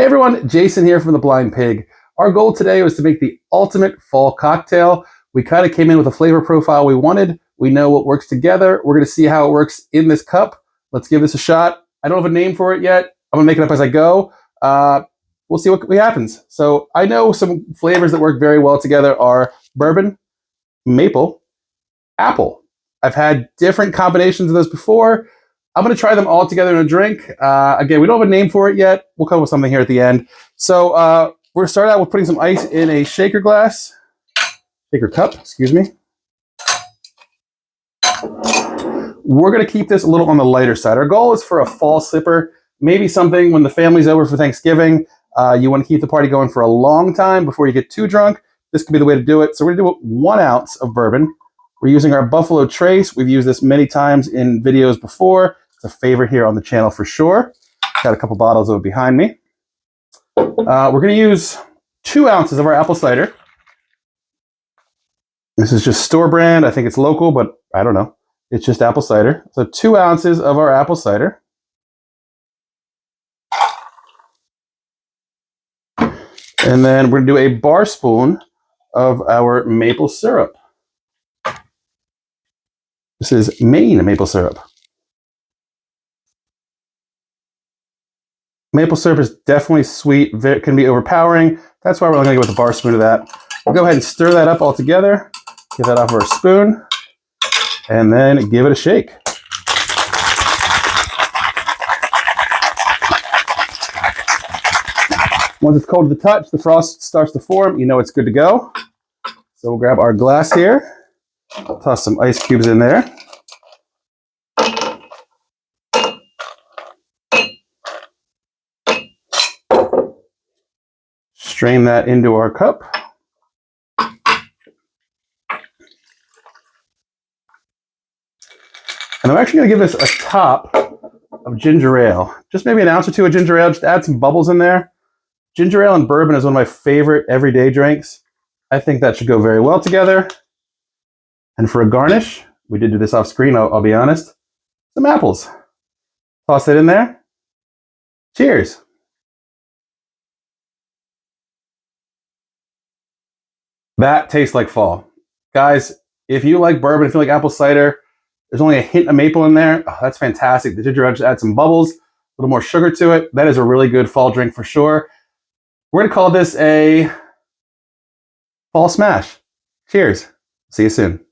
Hey everyone, Jason here from The Blind Pig. Our goal today was to make the ultimate fall cocktail. We kind of came in with a flavor profile we wanted. We know what works together. We're going to see how it works in this cup. Let's give this a shot. I don't have a name for it yet. I'm going to make it up as I go. We'll see what happens. So I know some flavors that work very well together are bourbon, maple, apple. I've had different combinations of those before. I'm going to try them all together in a drink. Again, we don't have a name for it yet. We'll come up with something here at the end. So we're going to start out with putting some ice in a shaker cup, excuse me. We're going to keep this a little on the lighter side. Our goal is for a fall sipper, maybe something when the family's over for Thanksgiving. You want to keep the party going for a long time before you get too drunk. This could be the way to do it. So we're going to do 1 ounce of bourbon. We're using our Buffalo Trace. We've used this many times in videos before. It's a favorite here on the channel for sure. Got a couple bottles of it behind me. We're going to use 2 ounces of our apple cider. This is just store brand. I think it's local, but I don't know. It's just apple cider. So 2 ounces of our apple cider. And then we're going to do a bar spoon of our maple syrup. This is Maine maple syrup. Maple syrup is definitely sweet, can be overpowering. That's why we're only going to go with a bar spoon of that. We'll go ahead and stir that up all together. Get that off of our spoon. And then give it a shake. Once it's cold to the touch, the frost starts to form, you know it's good to go. So we'll grab our glass here. Toss some ice cubes in there. Strain that into our cup. And I'm actually going to give this a top of ginger ale. Just maybe an ounce or two of ginger ale, just add some bubbles in there. Ginger ale and bourbon is one of my favorite everyday drinks. I think that should go very well together. And for a garnish, we did do this off screen, I'll be honest, some apples. Toss it in there. Cheers. That tastes like fall. Guys, if you like bourbon, if you like apple cider, there's only a hint of maple in there. Oh, that's fantastic. The ginger ale just adds some bubbles, a little more sugar to it. That is a really good fall drink for sure. We're going to call this a fall smash. Cheers. See you soon.